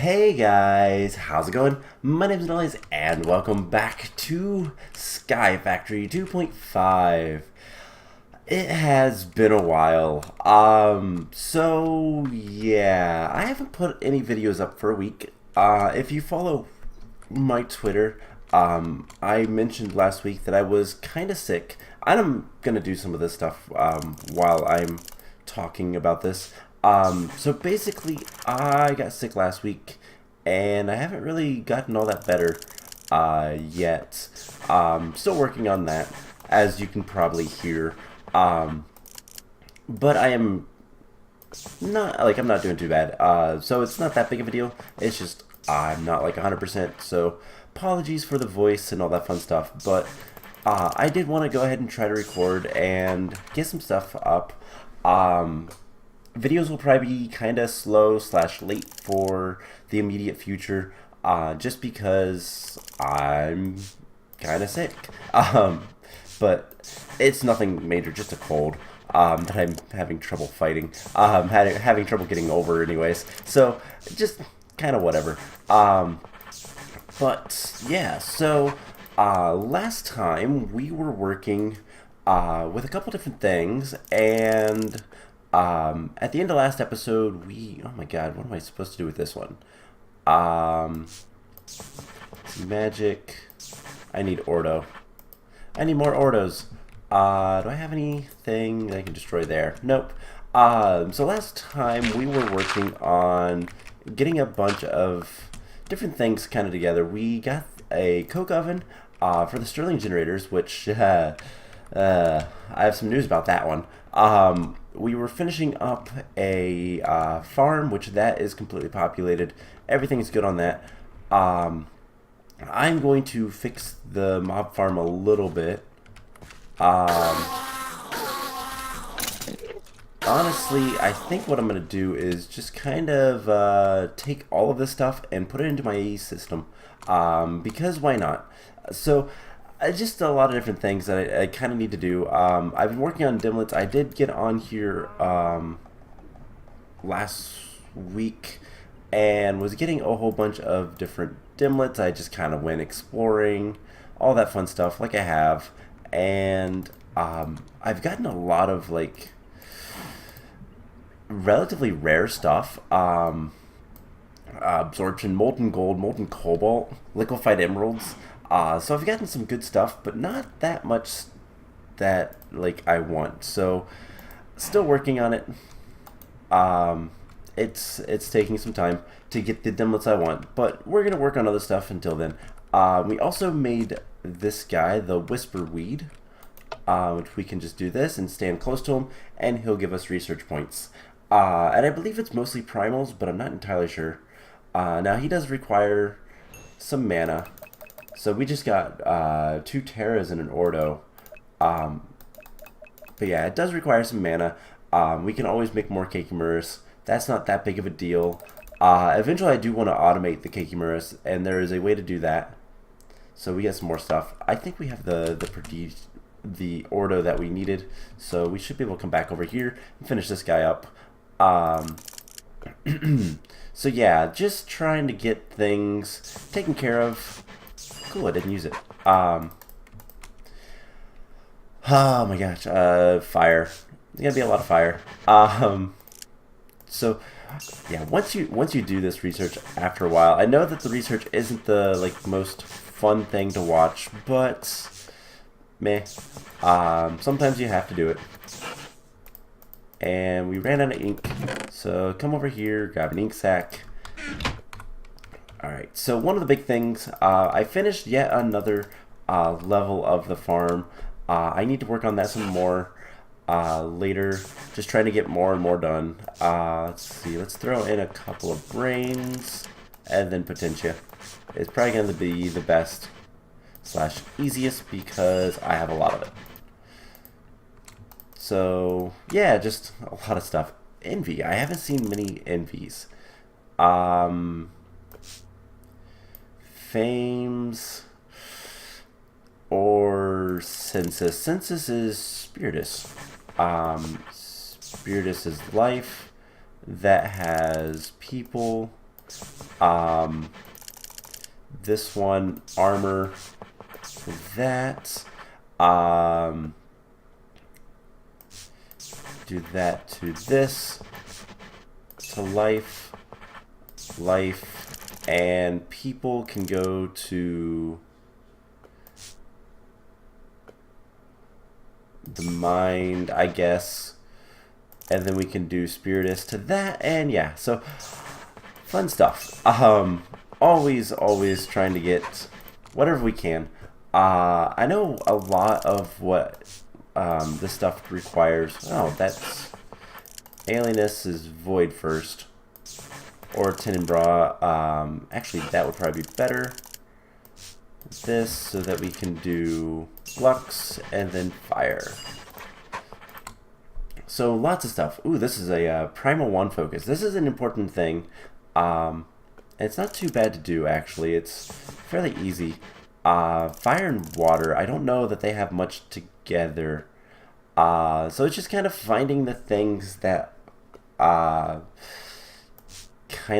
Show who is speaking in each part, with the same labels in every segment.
Speaker 1: Hey guys, how's it going? My name is Noise and welcome back to Sky Factory 2.5. It has been a while. So yeah, I haven't put any videos up for a week. If you follow my Twitter, I mentioned last week that I was kind of sick. I'm gonna do some of this stuff while I'm talking about this. So basically, I got sick last week, and I haven't really gotten all that better yet. Still working on that, as you can probably hear. But I am I'm not doing too bad. So it's not that big of a deal. It's just I'm not like 100%. So apologies for the voice and all that fun stuff. But I did want to go ahead and try to record and get some stuff up. Videos will probably be kind of slow / late for the immediate future, just because I'm kind of sick. But it's nothing major, just a cold that I'm having trouble fighting. Having trouble getting over, anyways. So just kind of whatever. But yeah, so last time we were working with a couple different things, and at the end of last episode, oh my god, what am I supposed to do with this one? Magic. I need Ordo. I need more Ordos. Do I have anything that I can destroy there? Nope. So last time we were working on getting a bunch of different things kind of together. We got a coke oven for the Stirling generators, which I have some news about that one. We were finishing up a farm, which that is completely populated. Everything is good on that. I'm going to fix the mob farm a little bit. Honestly, I think what I'm going to do is just kind of take all of this stuff and put it into my AE system. Because why not? So just a lot of different things that I kind of need to do. I've been working on dimlets. I did get on here last week and was getting a whole bunch of different dimlets. I just kind of went exploring, all that fun stuff like I have. And I've gotten a lot of like relatively rare stuff. Absorption, molten gold, molten cobalt, liquefied emeralds. So I've gotten some good stuff, but not that much that like I want. So still working on it. It's taking some time to get the dimlets I want, but we're gonna work on other stuff until then. We also made this guy, the Whisper Weed, which we can just do this and stand close to him, and he'll give us research points. And I believe it's mostly primals, but I'm not entirely sure. Now he does require some mana. So we just got 2 Terras and an Ordo. But yeah, it does require some mana. We can always make more Kekimuras. That's not that big of a deal. Eventually I do want to automate the Kekimuras, and there is a way to do that. So we get some more stuff. I think we have the Ordo that we needed. So we should be able to come back over here and finish this guy up. So yeah, just trying to get things taken care of. Cool, I didn't use it. Oh my gosh, fire. There's gonna be a lot of fire. So yeah, once you do this research after a while, I know that the research isn't the like most fun thing to watch, but meh. Sometimes you have to do it. And we ran out of ink, so come over here, grab an ink sac. Alright, so one of the big things, I finished yet another level of the farm. I need to work on that some more later, just trying to get more and more done. Let's see, let's throw in a couple of brains, and then Potentia. It's probably going to be the best / easiest because I have a lot of it. So yeah, just a lot of stuff. Envy, I haven't seen many envies. Fames or Census. Census is Spiritus. Spiritus is life. That has people. This one, armor to that. Do that to this. To life. Life. And people can go to the mind, I guess. And then we can do Spiritus to that. And yeah, so fun stuff. Always trying to get whatever we can. I know a lot of what this stuff requires. Oh, that's alienus is void first, or Tenebrae. Actually, that would probably be better. This so that we can do Lux and then fire. So lots of stuff. Ooh, this is a Primal 1 focus. This is an important thing. It's not too bad to do, actually. It's fairly easy. Fire and water, I don't know that they have much together. So it's just kind of finding the things that kind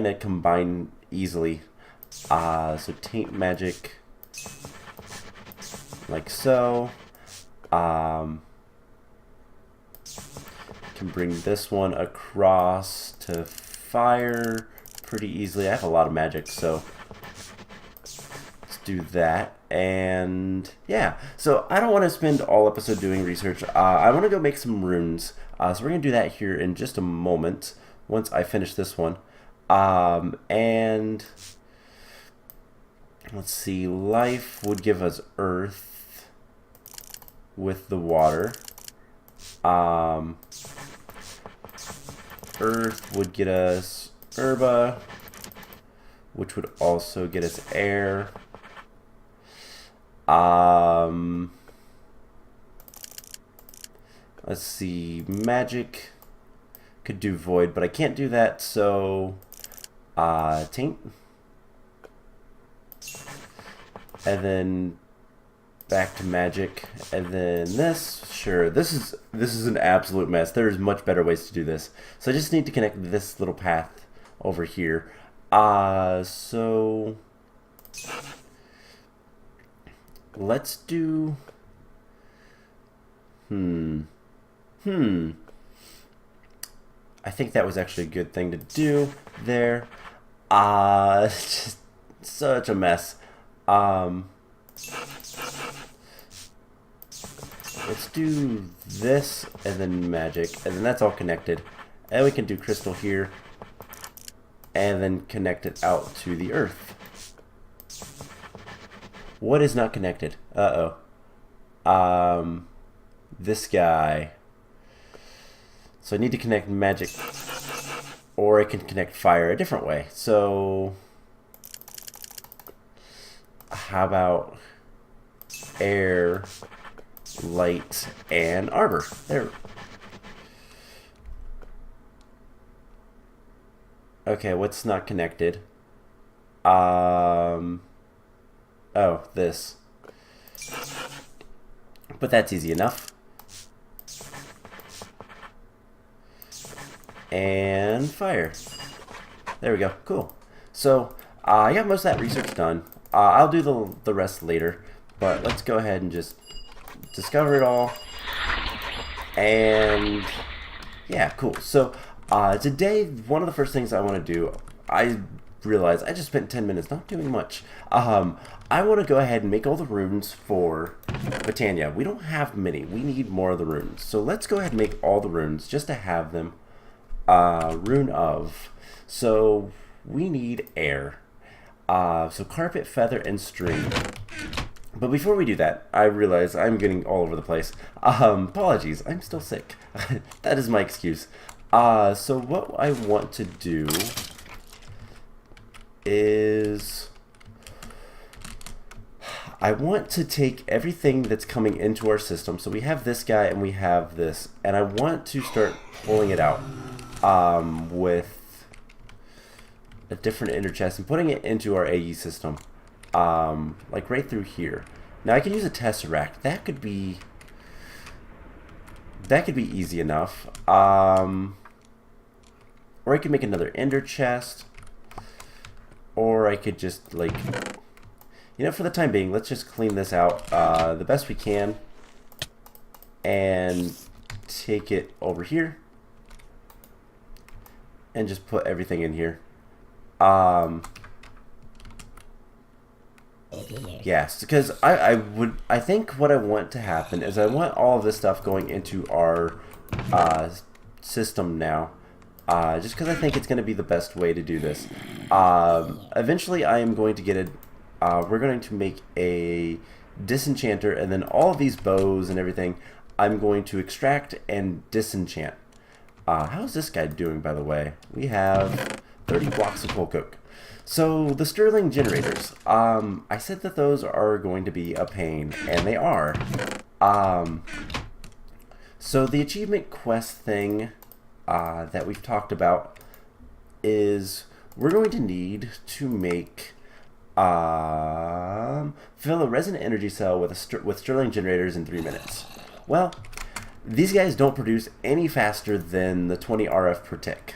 Speaker 1: of combine easily. So taint magic, like so. Can bring this one across to fire pretty easily. I have a lot of magic, so let's do that. And yeah, so I don't want to spend all episode doing research. I want to go make some runes. So we're going to do that here in just a moment once I finish this one. And let's see, life would give us earth with the water. Earth would get us herba, which would also get us air. Let's see, magic could do void, but I can't do that, so taint. And then back to magic, and then this. Sure, this is an absolute mess. There's much better ways to do this. So I just need to connect this little path over here. So let's do I think that was actually a good thing to do there. Just such a mess. Let's do this and then magic, and then that's all connected. And we can do crystal here and then connect it out to the earth. What is not connected? This guy. So I need to connect magic, or I can connect fire a different way. So how about air, light, and armor? There. Okay, what's not connected? Oh, this. But that's easy enough. And fire. There we go. Cool. So, I got most of that research done. I'll do the rest later. But let's go ahead and just discover it all. And yeah, cool. So, today, one of the first things I want to do, I realized I just spent 10 minutes not doing much. I want to go ahead and make all the runes for Botania. We don't have many. We need more of the runes. So let's go ahead and make all the runes just to have them. Rune of. So we need air. So carpet, feather, and string. But before we do that, I realize I'm getting all over the place. Apologies, I'm still sick. That is my excuse. So what I want to do is I want to take everything that's coming into our system. So we have this guy and we have this, and I want to start pulling it out with a different ender chest and putting it into our AE system, like right through here. Now I can use a tesseract. That could be easy enough. Or I could make another ender chest. Or I could just, like, you know, for the time being, let's just clean this out the best we can. And take it over here. And just put everything in here. Yes, because I think what I want to happen is I want all of this stuff going into our system now. Just because I think it's going to be the best way to do this. Eventually I am going to get we're going to make a disenchanter, and then all of these bows and everything I'm going to extract and disenchant. How's this guy doing, by the way? We have 30 blocks of coal coke. So the Stirling generators, I said that those are going to be a pain, and they are. So the achievement quest thing that we've talked about is we're going to need to make fill a resonant energy cell with Stirling generators in 3 minutes. Well, these guys don't produce any faster than the 20 RF per tick.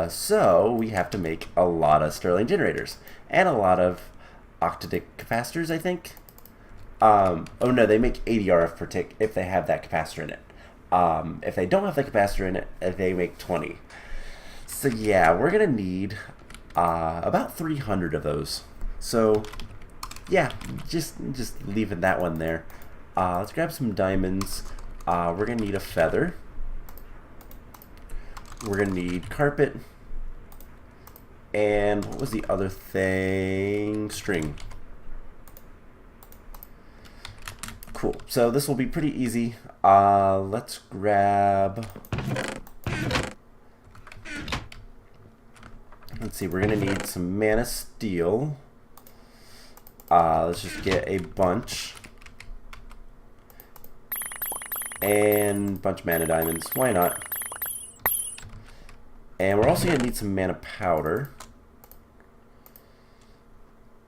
Speaker 1: So we have to make a lot of Stirling generators and a lot of octadic capacitors, I think. Oh no, they make 80 RF per tick if they have that capacitor in it. If they don't have the capacitor in it, they make 20. So yeah, we're gonna need about 300 of those. So yeah, just leaving that one there. Let's grab some diamonds. We're gonna need a feather. We're gonna need carpet. And what was the other thing? String. Cool. So this will be pretty easy. Let's grab... Let's see, we're gonna need some mana steel. Let's just get a bunch. And a bunch of mana diamonds. Why not? And we're also going to need some mana powder.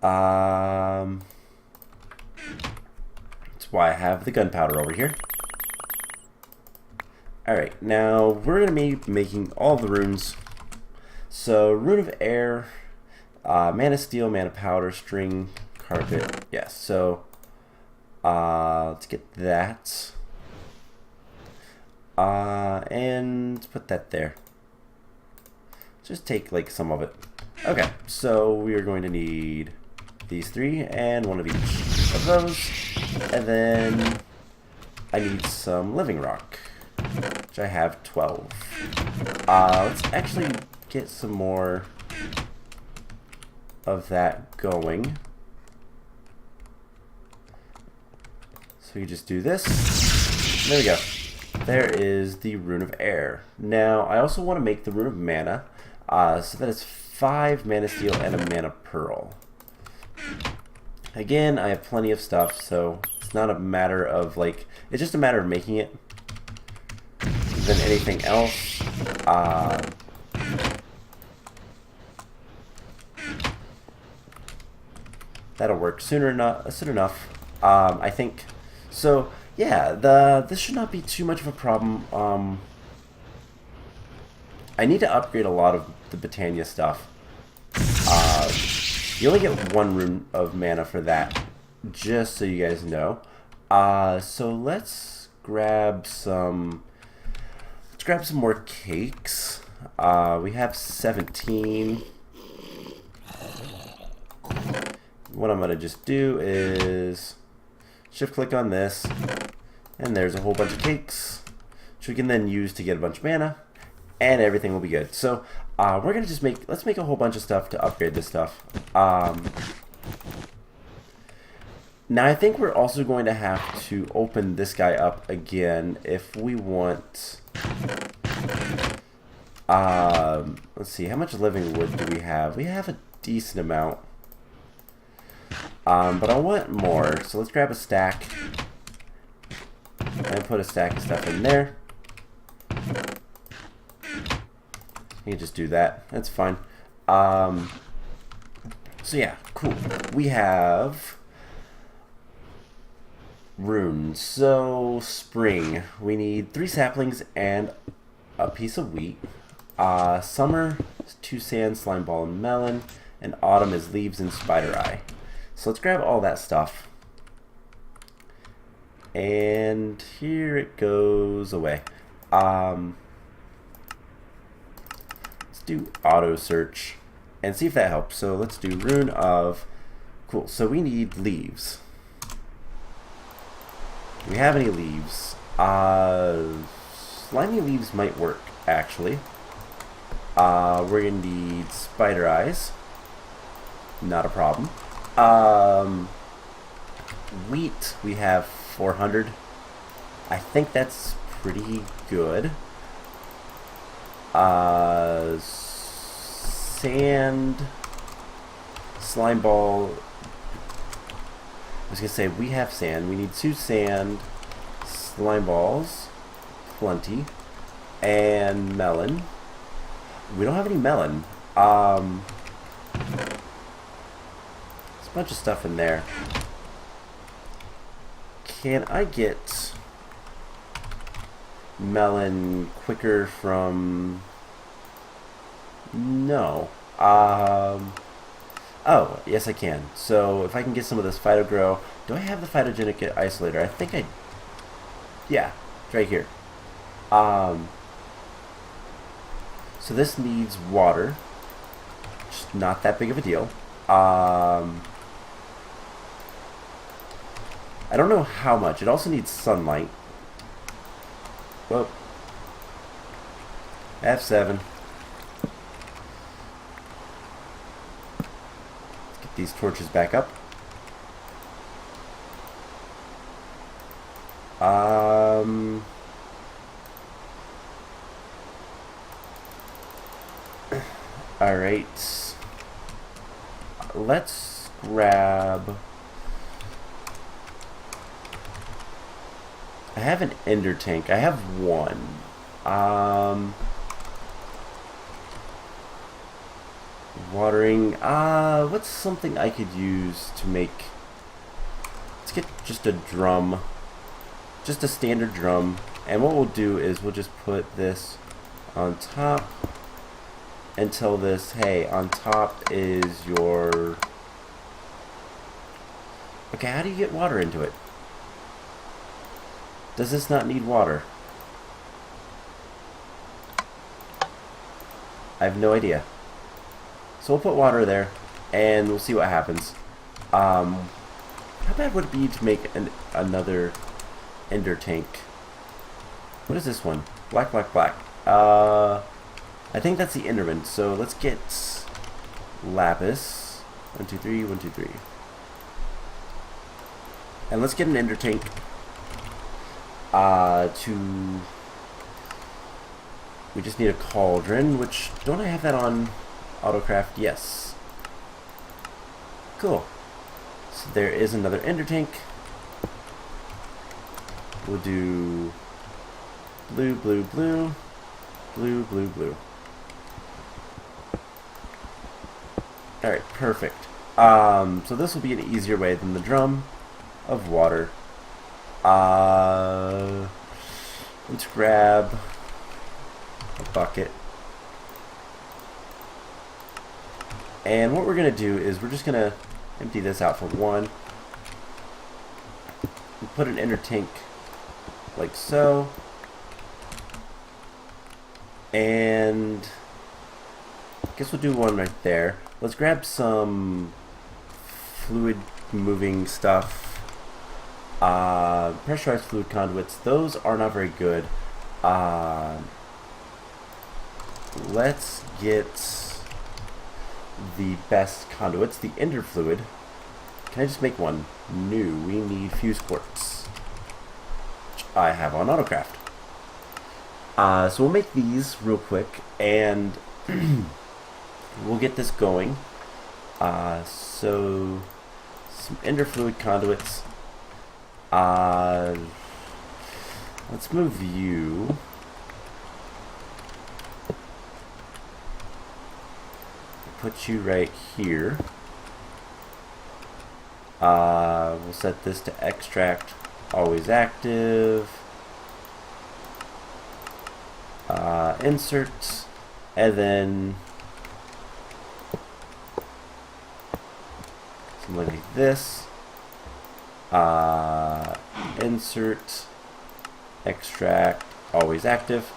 Speaker 1: That's why I have the gunpowder over here. Alright, now we're going to be making all the runes. So, rune of air, mana steel, mana powder, string, carpet. Yes, so let's get that. And put that there. Just take like some of it. Okay, so we are going to need these 3 and one of each of those. And then I need some living rock, which I have 12. Let's actually get some more of that going. So you just do this. There we go. There is the rune of air. Now I also want to make the rune of mana. So that is 5 mana steel and a mana pearl. Again, I have plenty of stuff, so it's not a matter of like, it's just a matter of making it than anything else. That'll work soon enough. I think. So yeah, this should not be too much of a problem. I need to upgrade a lot of the Botania stuff. You only get 1 rune of mana for that, just so you guys know. So let's grab some. Let's grab some more cakes. We have 17. What I'm gonna just do is shift click on this, and there's a whole bunch of cakes, which we can then use to get a bunch of mana. And everything will be good. So we're gonna just let's make a whole bunch of stuff to upgrade this stuff. Now I think we're also going to have to open this guy up again if we want. Let's see, how much living wood do we have? We have a decent amount. But I want more, so let's grab a stack and put a stack of stuff in there. You can just do that. That's fine. So yeah, cool. We have runes. So spring. We need 3 saplings and a piece of wheat. Summer, 2 sand, slime ball, and melon. and autumn is leaves and spider eye. So let's grab all that stuff. And here it goes away. Let's do auto search and see if that helps. So let's do rune of, cool, so we need leaves. Do we have any leaves? Slimy leaves might work, actually. We're gonna need spider eyes. Not a problem. Wheat, we have 400. I think that's pretty good. Sand, slime ball. I was gonna say we have sand. We need 2 sand, slime balls, plenty, and melon. We don't have any melon. There's a bunch of stuff in there. Can I get melon quicker from... No. Oh, yes I can. So if I can get some of this phytogrow, do I have the phytogenic isolator? I think I... Yeah, it's right here. So this needs water. Just not that big of a deal. I don't know how much. It also needs sunlight. Whoa. F7. Let's get these torches back up. Alright. Let's grab... I have an ender tank. I have one. Watering. What's something I could use to make... Let's get just a drum. Just a standard drum. And what we'll do is we'll just put this on top and tell this, hey, on top is your... Okay, how do you get water into it? Does this not need water? I have no idea. So we'll put water there, and we'll see what happens. How bad would it be to make another ender tank? What is this one? Black, black, black. I think that's the enderman, so let's get lapis. 1, 2, 3, 1, 2, 3. And let's get an ender tank. We just need a cauldron, which, don't I have that on autocraft? Yes. Cool. So there is another ender tank. We'll do blue, blue, blue, blue, blue, blue. Alright, perfect. So this will be an easier way than the drum of water. Let's grab a bucket. And what we're going to do is we're just going to empty this out for one. And put an inner tank like so. And I guess we'll do one right there. Let's grab some fluid moving stuff. Pressurized fluid conduits. Those are not very good. Let's get the best conduits. The ender fluid. Can I just make one? New. We need fuse quartz, which I have on autocraft. So we'll make these real quick, and we'll get this going. So some ender fluid conduits. Let's move you. Put you right here. We'll set this to extract, always active. Insert, and then something like this. Insert, extract, always active.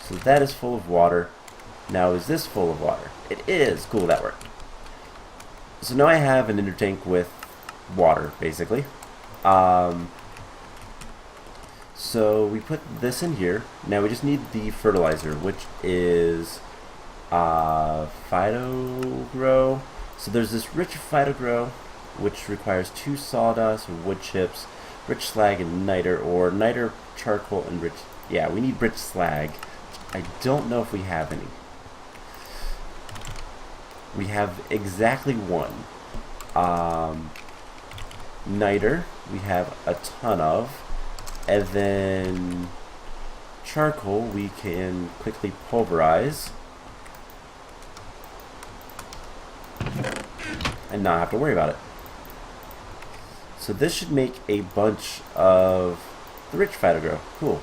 Speaker 1: So that is full of water. Now is this full of water? It is. Cool, that worked. So now I have an inner tank with water, basically. So we put this in here. Now we just need the fertilizer, which is Phytogrow. So there's this rich Phytogrow, which requires 2 sawdust, wood chips, rich slag, and niter, or niter, charcoal, and rich... Yeah, we need rich slag. I don't know if we have any. We have exactly 1. Niter, we have a ton of. And then charcoal, we can quickly pulverize and not have to worry about it. So this should make a bunch of the rich Phytogrow. Cool.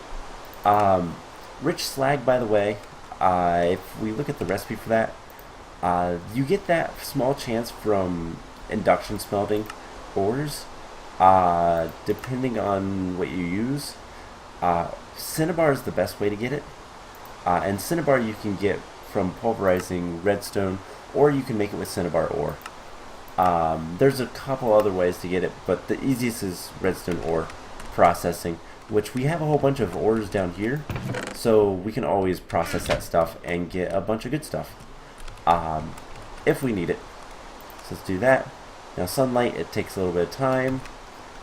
Speaker 1: Rich slag, by the way, if we look at the recipe for that, you get that small chance from induction smelting ores, depending on what you use. Cinnabar is the best way to get it, and cinnabar you can get from pulverizing redstone, or you can make it with cinnabar ore. There's a couple other ways to get it, but the easiest is redstone ore processing, which we have a whole bunch of ores down here, so we can always process that stuff and get a bunch of good stuff if we need it. So let's do that. Now sunlight, it takes a little bit of time.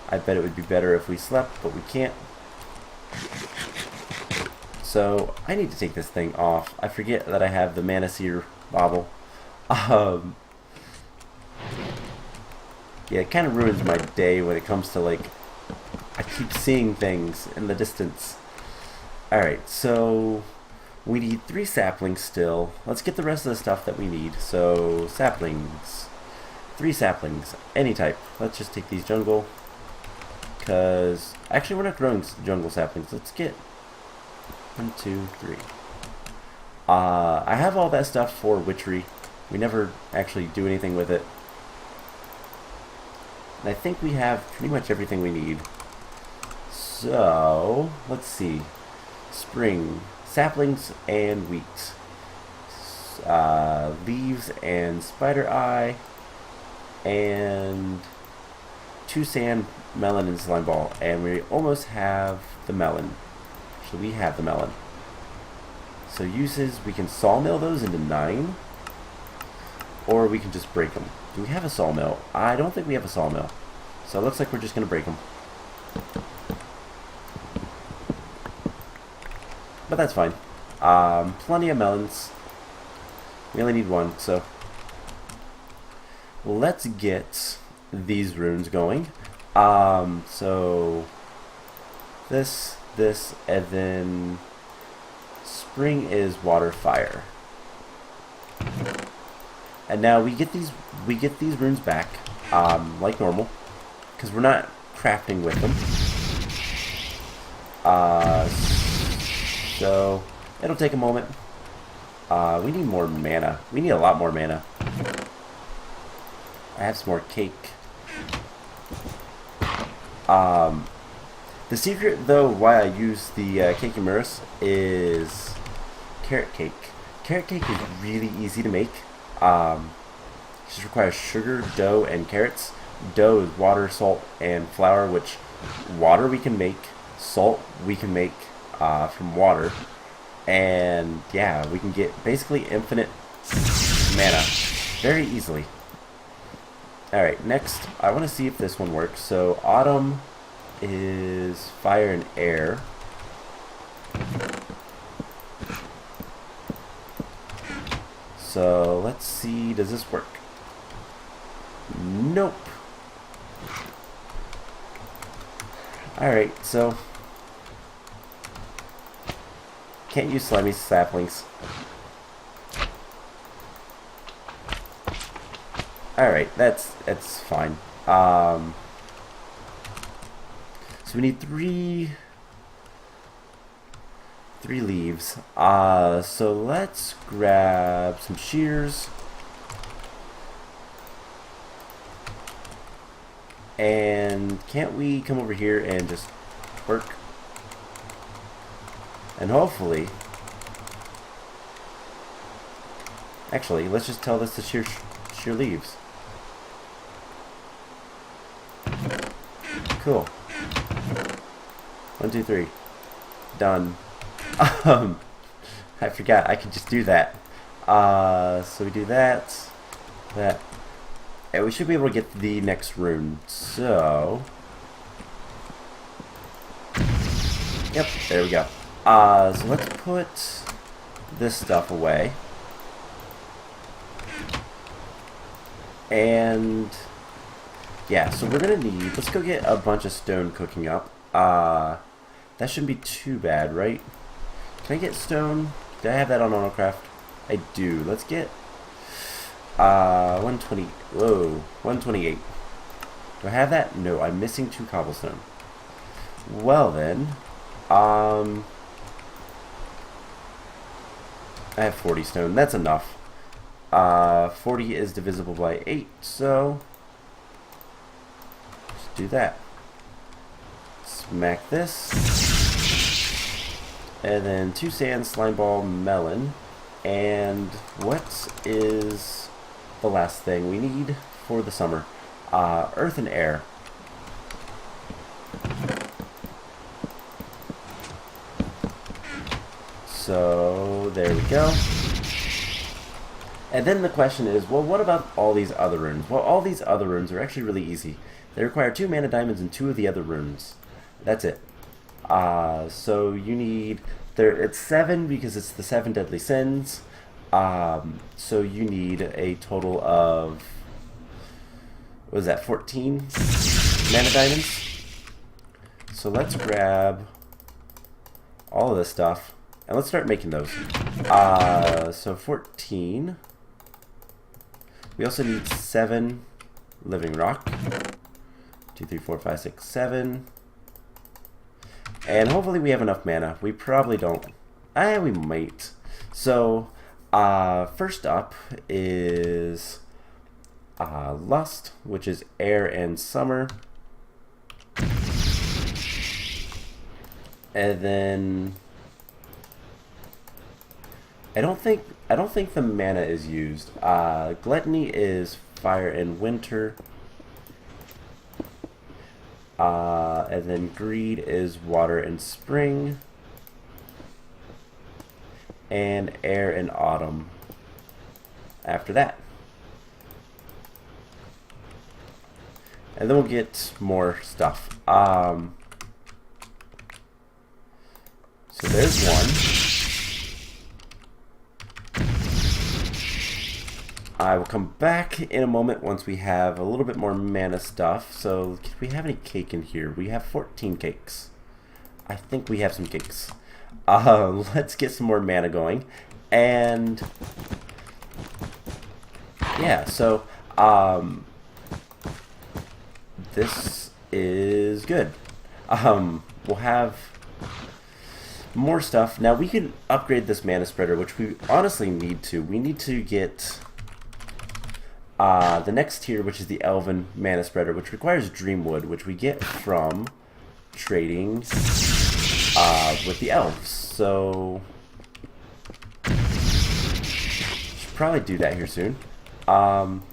Speaker 1: I bet it would be better if we slept, but we can't. So I need to take this thing off. I forget that I have the Mana Seer bauble. Yeah, it kind of ruins my day when it comes to, like, I keep seeing things in the distance. Alright, so we need 3 saplings still. Let's get the rest of the stuff that we need. So saplings, 3 saplings, any type. Let's just take these jungle, because actually we're not growing jungle saplings. Let's get 1, 2, 3. I have all that stuff for witchery. We never actually do anything with it. And I think we have pretty much everything we need. So let's see. Spring, saplings and wheat, leaves and spider eye, and 2 sand, melon, and slime ball. And we almost have the melon. So we have the melon. So uses, we can sawmill those into 9, or we can just break them. Do we have a sawmill? I don't think we have a sawmill. So it looks like we're just going to break them. But that's fine. Plenty of melons. We only need 1, so let's get these runes going. So this, and then spring is water, fire. And now we get these runes back, like normal, because we're not crafting with them. So it'll take a moment. We need more mana. We need a lot more mana. I have some more cake. The secret, though, why I use the cake and Muris is carrot cake. Carrot cake is really easy to make. It just requires sugar, dough, and carrots. Dough is water, salt, and flour, which water we can make, salt we can make from water, and yeah, we can get basically infinite mana very easily. Alright, next I want to see if this one works. So autumn is fire and air. So let's see, does this work? Nope. Alright, so can't use slimy saplings. Alright, that's fine. So we need three leaves. So let's grab some shears. And can't we come over here and just work? And hopefully... Actually, let's just tell this to shear leaves. Cool. 1, 2, 3. Done. I forgot I could just do that. So we do that. That. And we should be able to get the next rune. So... Yep, there we go. So let's put this stuff away. And... yeah, so we're gonna need... let's go get a bunch of stone cooking up. That shouldn't be too bad, right? Can I get stone? Did I have that on AutoCraft? I do. Let's get... 120... whoa, 128. Do I have that? No, I'm missing 2 cobblestone. Well then... I have 40 stone. That's enough. 40 is divisible by 8, so... let's do that. Smack this. And then 2 sand, slime ball, melon. And what is the last thing we need for the summer? Earth and air. So, there we go. And then the question is, well, what about all these other runes? Well, all these other runes are actually really easy. They require 2 mana diamonds and 2 of the other runes. That's it. So you need... it's 7 because it's the 7 deadly sins. So you need a total of... what is that, 14 mana diamonds? So let's grab all of this stuff. And let's start making those. So 14. We also need 7 living rock. 2, 3, 4, 5, 6, 7. And hopefully we have enough mana. We probably don't. We might. So, first up is Lust, which is air and summer. And then... I don't think the mana is used. Gluttony is fire and winter. And then greed is water and spring. And air and autumn after that. And then we'll get more stuff. So there's one. I will come back in a moment once we have a little bit more mana stuff. So, do we have any cake in here? We have 14 cakes. I think we have some cakes. Let's get some more mana going. And... yeah, so... this is good. We'll have... more stuff. Now, we can upgrade this mana spreader, which we honestly need to. We need to get... the next tier, which is the Elven Mana Spreader, which requires Dreamwood, which we get from trading with the elves. So, should probably do that here soon. Alright,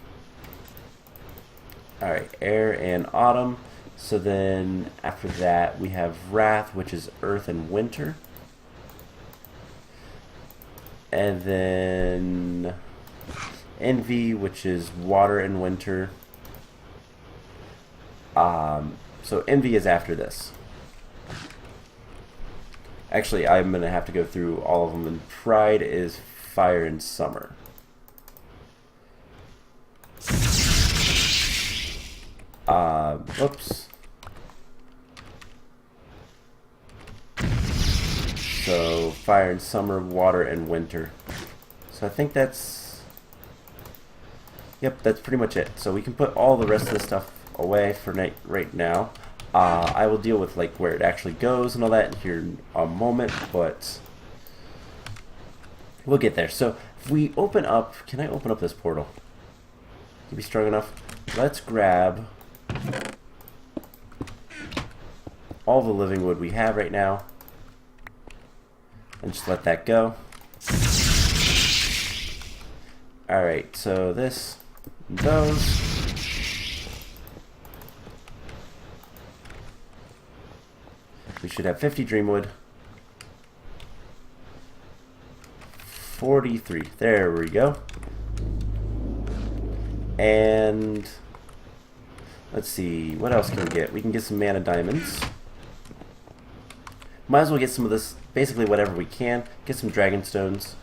Speaker 1: Air and Autumn. So then, after that, we have Wrath, which is Earth and Winter. And then... Envy, which is water and winter. So Envy is after this. Actually, I'm going to have to go through all of them. And Pride is fire and summer. Oops. So fire and summer, water and winter. So I think that's... yep, that's pretty much it. So we can put all the rest of this stuff away for right now. I will deal with like where it actually goes and all that here in a moment, but we'll get there. So if we open up, can I open up this portal? Can be strong enough? Let's grab all the living wood we have right now. And just let that go. Alright, so this, those. We should have 50 dreamwood. 43. There we go. And let's see, what else can we get? We can get some mana diamonds. Might as well get some of this, basically whatever we can. Get some dragon stones.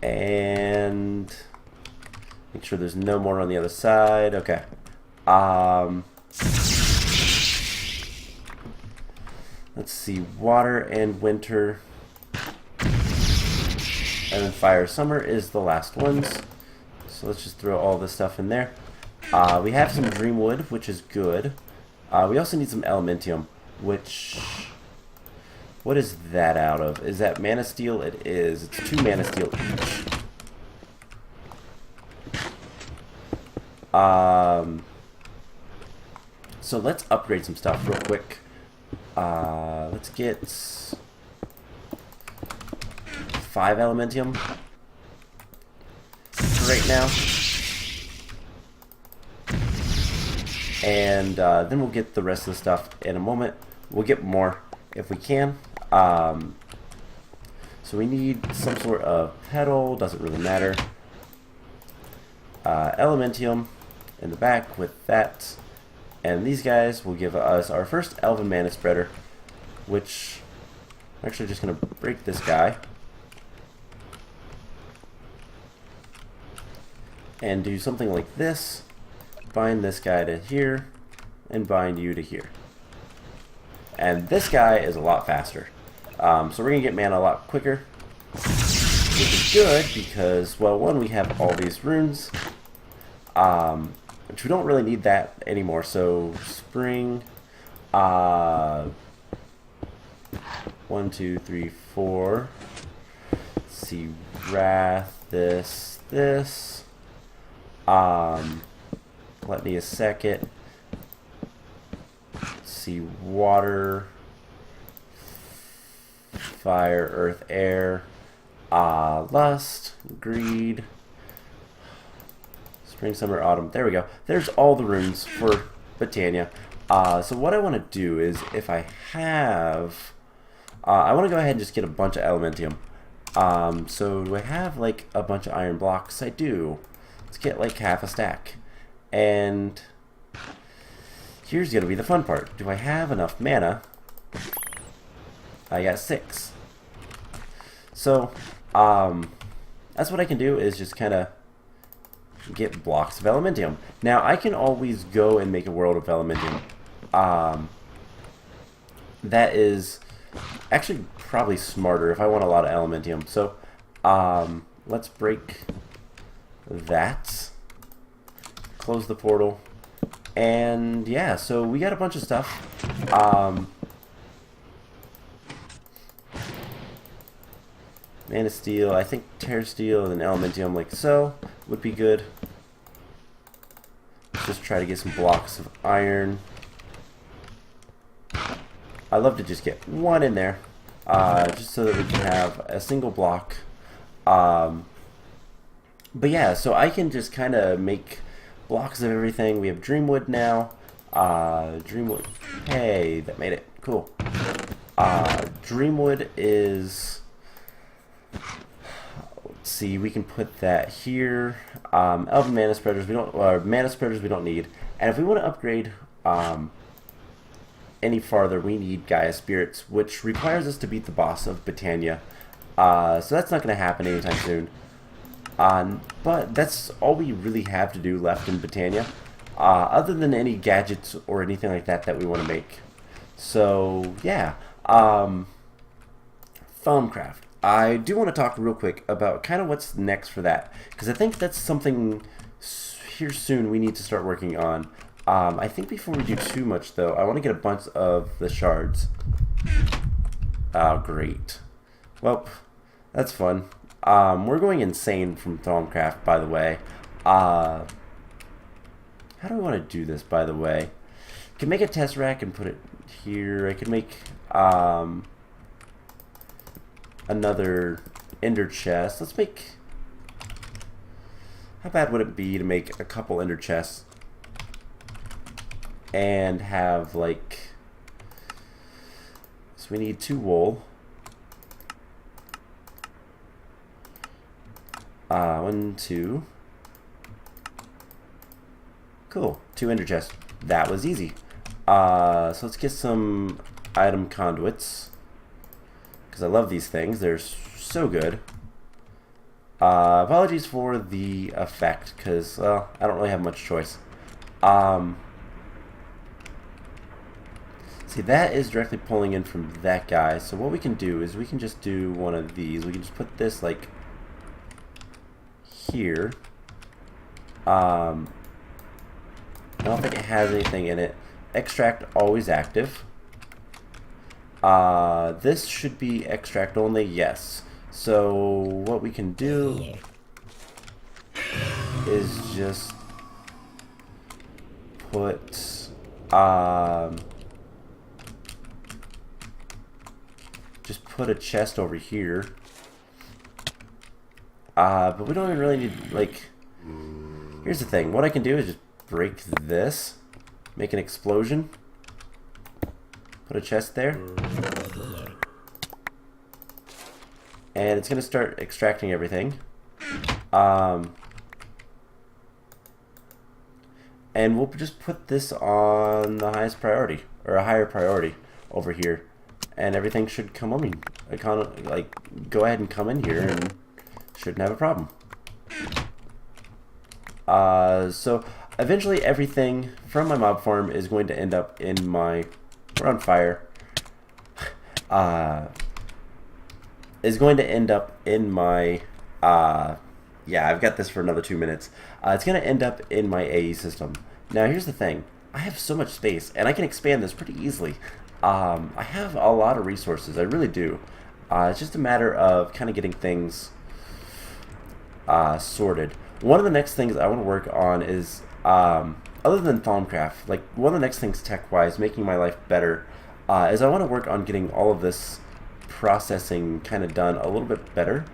Speaker 1: And make sure there's no more on the other side. Okay. Let's see, water and winter. And then fire summer is the last ones. So let's just throw all this stuff in there. We have some dreamwood, which is good. We also need some elementium, which... what is that out of? Is that mana steel? It is. It's 2 mana steel each. So let's upgrade some stuff real quick. Let's get 5 elementium right now. And then we'll get the rest of the stuff in a moment. We'll get more if we can. So we need some sort of petal, doesn't really matter. Elementium in the back with that. And these guys will give us our first Elven Mana Spreader, which I'm actually just going to break this guy. And do something like this. Bind this guy to here, and bind you to here. And this guy is a lot faster. So we're going to get mana a lot quicker. Which is good because, well, one, we have all these runes. Which we don't really need that anymore. So, spring. 1, 2, 3, 4. Let's see, wrath, this. Let me a second. Let's see, water, fire, earth, air, lust, greed, spring, summer, autumn. There we go. There's all the runes for Botania. So what I want to do is, if I have, I want to go ahead and just get a bunch of elementium. So do I have like a bunch of iron blocks? I do. Let's get like half a stack. And here's going to be the fun part. Do I have enough mana? I got 6. So, that's what I can do, is just kind of get blocks of elementium. Now, I can always go and make a world of elementium. That is actually probably smarter if I want a lot of elementium. So, let's break that. Close the portal. And yeah, so we got a bunch of stuff. Mana steel, I think tear steel and elementium like so would be good. Let's just try to get some blocks of iron. I love to just get one in there, just so that we can have a single block. But yeah, so I can just kind of make blocks of everything. We have Dreamwood now. Dreamwood. Hey, that made it. Cool. Dreamwood is... let's see, we can put that here. Elven Mana Spreaders we don't... Mana Spreaders we don't need. And if we want to upgrade any farther, we need Gaia Spirits, which requires us to beat the boss of Botania. So that's not going to happen anytime soon. But that's all we really have to do left in Botania, other than any gadgets or anything like that that we want to make. So yeah, Thaumcraft. I do want to talk real quick about kind of what's next for that, because I think that's something here soon we need to start working on. I think before we do too much though, I want to get a bunch of the shards. Oh, great. Well, that's fun. We're going insane from Thaumcraft, by the way. How do I want to do this, by the way? I can make a test rack and put it here. I could make another ender chest. Let's make... How bad would it be to make a couple ender chests and have, like... So we need 2 wool. 1, 2. Cool. 2 ender chests. That was easy. So let's get some item conduits, because I love these things. They're so good. Apologies for the effect, because, well, I don't really have much choice. See, that is directly pulling in from that guy. So what we can do is we can just do one of these. We can just put this, like, here. I don't think it has anything in it. Extract always active. This should be extract only, yes. So what we can do is just put a chest over here. But we don't even really need, like, here's the thing. What I can do is just break this, make an explosion, put a chest there, and it's going to start extracting everything. And we'll just put this on the highest priority, or a higher priority over here, and everything should come on, like, go ahead and come in here and shouldn't have a problem. So eventually everything from my mob farm is going to end up in my... We're on fire. Is going to end up in my... yeah, I've got this for another 2 minutes. It's going to end up in my AE system. Now here's the thing. I have so much space, and I can expand this pretty easily. I have a lot of resources. I really do. It's just a matter of kind of getting things sorted. One of the next things I want to work on is, other than Thaumcraft, like, one of the next things tech-wise, making my life better, is I want to work on getting all of this processing kind of done a little bit better.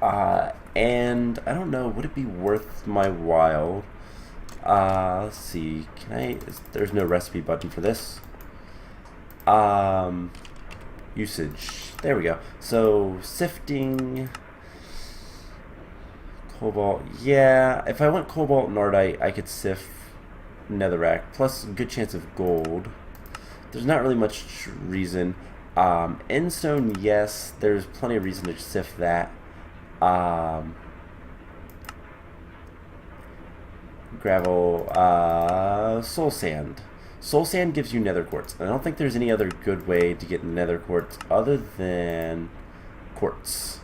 Speaker 1: And I don't know, would it be worth my while? Let's see, there's no recipe button for this. Usage, there we go. So, sifting... Cobalt, yeah, if I went cobalt and ardite, I could sift netherrack, plus a good chance of gold. There's not really much reason. Endstone, yes, there's plenty of reason to sift that. Gravel, soul sand. Soul sand gives you nether quartz. I don't think there's any other good way to get nether quartz other than quartz.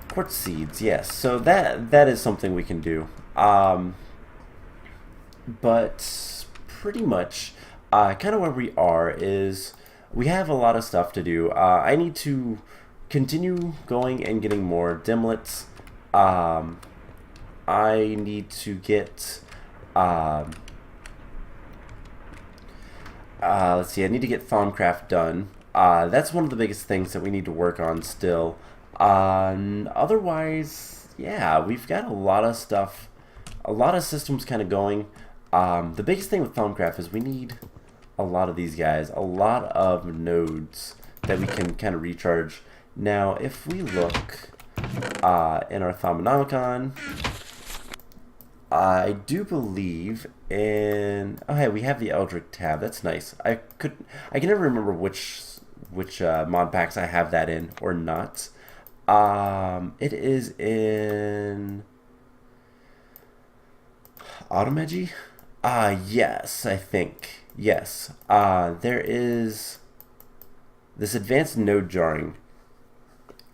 Speaker 1: Quartz seeds, yes. So that is something we can do. But pretty much, kind of where we are is we have a lot of stuff to do. I need to continue going and getting more dimlets. I need to get... let's see, I need to get Thaumcraft done. That's one of the biggest things that we need to work on still. Otherwise, yeah, we've got a lot of stuff, a lot of systems kind of going. The biggest thing with Thaumcraft is we need a lot of these guys, a lot of nodes that we can kind of recharge. Now, if we look in our Thaumonomicon, I do believe in... Oh, hey, we have the Eldritch tab. That's nice. I can never remember which mod packs I have that in or not. It is in Automegy? Yes, I think. Yes. There is this advanced node jarring,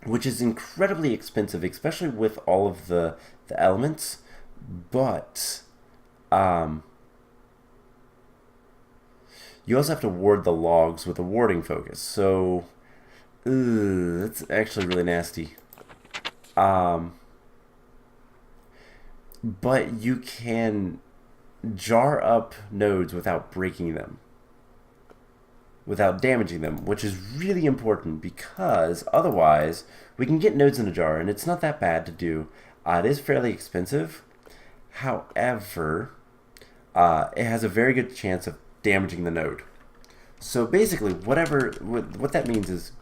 Speaker 1: which is incredibly expensive, especially with all of the elements. But you also have to ward the logs with a warding focus. So that's actually really nasty. but you can jar up nodes without breaking them, without damaging them, which is really important because otherwise we can get nodes in a jar and it's not that bad to do. It is fairly expensive. However, it has a very good chance of damaging the node. So basically, what that means is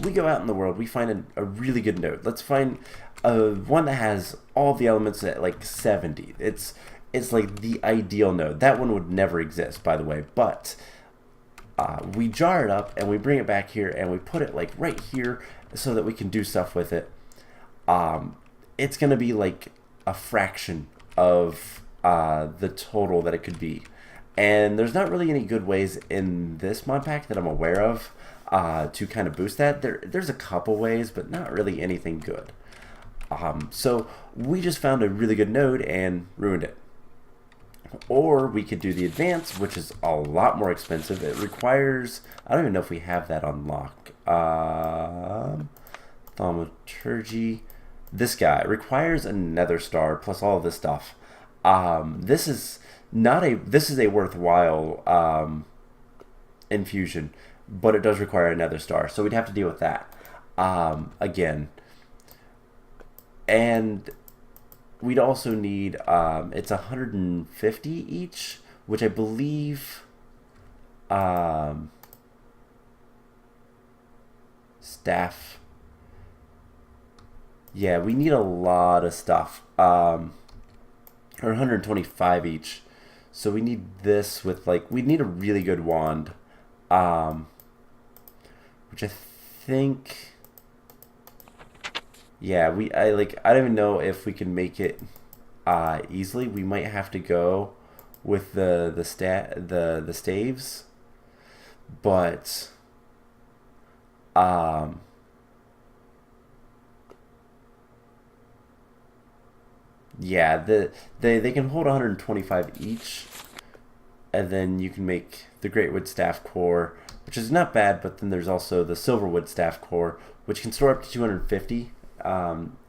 Speaker 1: we go out in the world, we find a really good node. Let's find one that has all the elements at like 70. It's like the ideal node. That one would never exist, by the way, but we jar it up and we bring it back here and we put it like right here so that we can do stuff with it. It's going to be like a fraction of the total that it could be. And there's not really any good ways in this mod pack that I'm aware of to kind of boost that. There's a couple ways, but not really anything good. So we just found a really good node and ruined it. Or we could do the advanced, which is a lot more expensive. It requires, I don't even know if we have that on lock. Thaumaturgy. This guy requires a nether star plus all of this stuff. This is a worthwhile infusion, but it does require a nether star, so we'd have to deal with that again. And we'd also need it's 150 each, which I believe staff. Yeah, we need a lot of stuff. Or 125 each. So we need this with like, we need a really good wand. Which I think, yeah, I don't even know if we can make it easily. We might have to go with the staves. But yeah, they can hold 125 each, and then you can make the Greatwood Staff Core, which is not bad, but then there's also the Silverwood Staff Core, which can store up to 250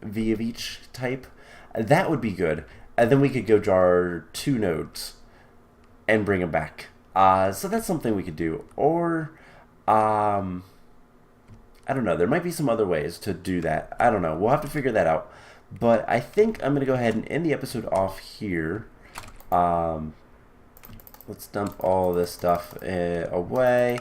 Speaker 1: V of each type. That would be good. And then we could go jar 2 nodes and bring them back. So that's something we could do. Or, I don't know, there might be some other ways to do that. I don't know. We'll have to figure that out. But I think I'm going to go ahead and end the episode off here. Let's dump all this stuff away.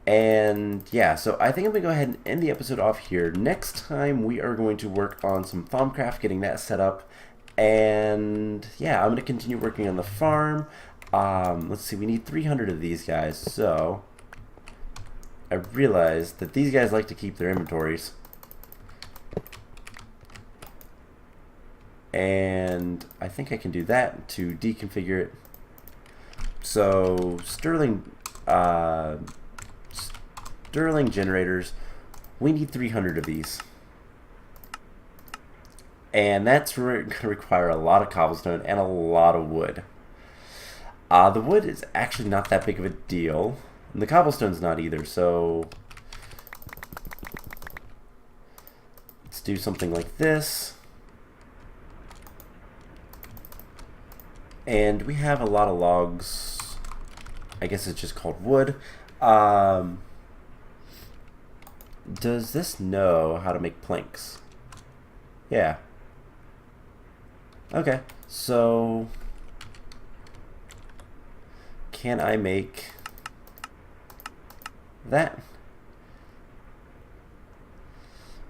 Speaker 1: And yeah, so I think I'm going to go ahead and end the episode off here. Next time we are going to work on some Thaumcraft, getting that set up. And yeah, I'm going to continue working on the farm. Let's see, we need 300 of these guys. So I realized that these guys like to keep their inventories. And I think I can do that to deconfigure it. So Sterling generators, we need 300 of these, and that's going to require a lot of cobblestone and a lot of wood. The wood is actually not that big of a deal, and the cobblestone's not either, so let's do something like this. And we have a lot of logs. I guess it's just called wood. Does this know how to make planks? Yeah. Okay, so can I make that?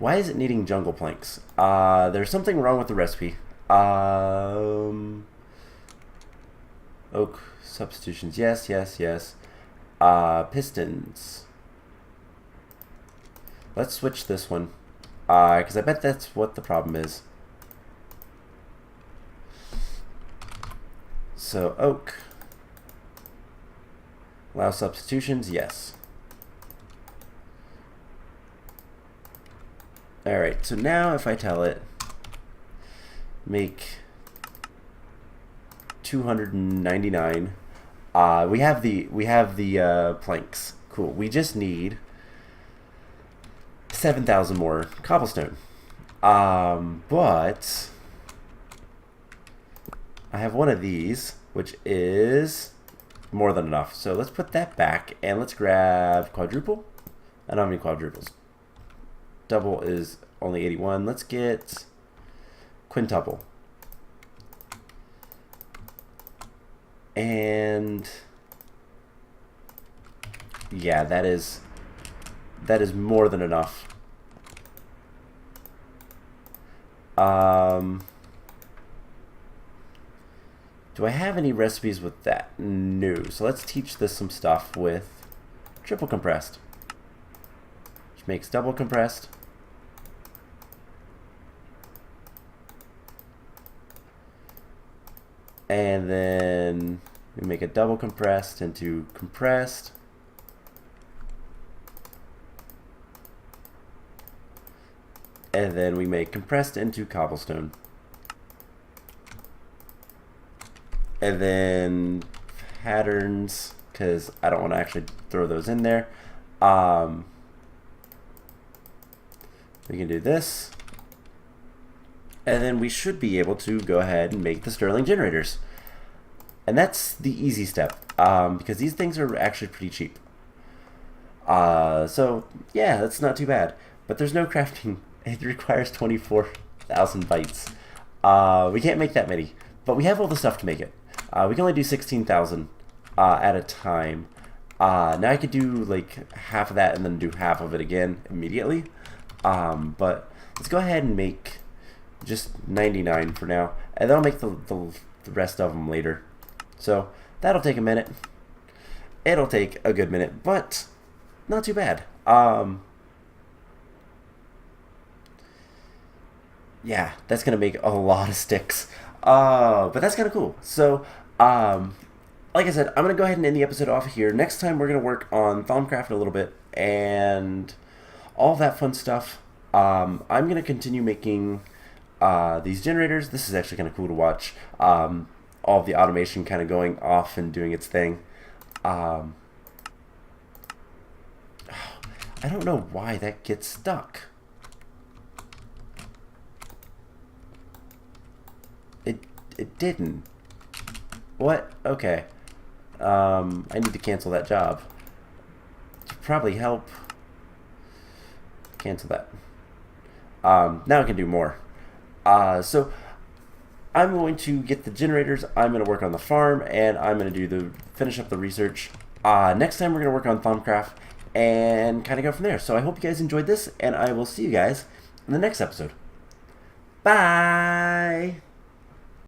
Speaker 1: Why is it needing jungle planks? There's something wrong with the recipe. Oak substitutions, yes, yes, yes. Pistons. Let's switch this one, because I bet that's what the problem is. So oak. Allow substitutions, yes. Alright, so now if I tell it, make 299. We have the planks. Cool. We just need 7,000 more cobblestone. But I have one of these, which is more than enough. So let's put that back, and let's grab quadruple. I don't have any quadruples. Double is only 81. Let's get quintuple. And yeah, that is more than enough. Do I have any recipes with that? No. So let's teach this some stuff with triple compressed, which makes double compressed. And then we make a double compressed into compressed. And then we make compressed into cobblestone. And then patterns, because I don't want to actually throw those in there. We can do this. And then we should be able to go ahead and make the Stirling generators. And that's the easy step, because these things are actually pretty cheap. So yeah, that's not too bad. But there's no crafting. It requires 24,000 bytes. We can't make that many, but we have all the stuff to make it. We can only do 16,000 at a time. Now I could do like half of that and then do half of it again immediately. But let's go ahead and make just 99 for now, and then I'll make the rest of them later. So that'll take a minute. It'll take a good minute, but not too bad. Yeah, that's gonna make a lot of sticks. But that's kind of cool. So, like I said, I'm gonna go ahead and end the episode off here. Next time we're gonna work on Thaumcraft a little bit and all that fun stuff. I'm gonna continue making these generators. This is actually kind of cool to watch. All of the automation kind of going off and doing its thing. I don't know why that gets stuck. It didn't. What? Okay. I need to cancel that job. Probably help. Cancel that. Now I can do more. So I'm going to get the generators. I'm going to work on the farm, and I'm going to finish up the research. Next time we're going to work on Thaumcraft and kind of go from there. So I hope you guys enjoyed this, and I will see you guys in the next episode. Bye.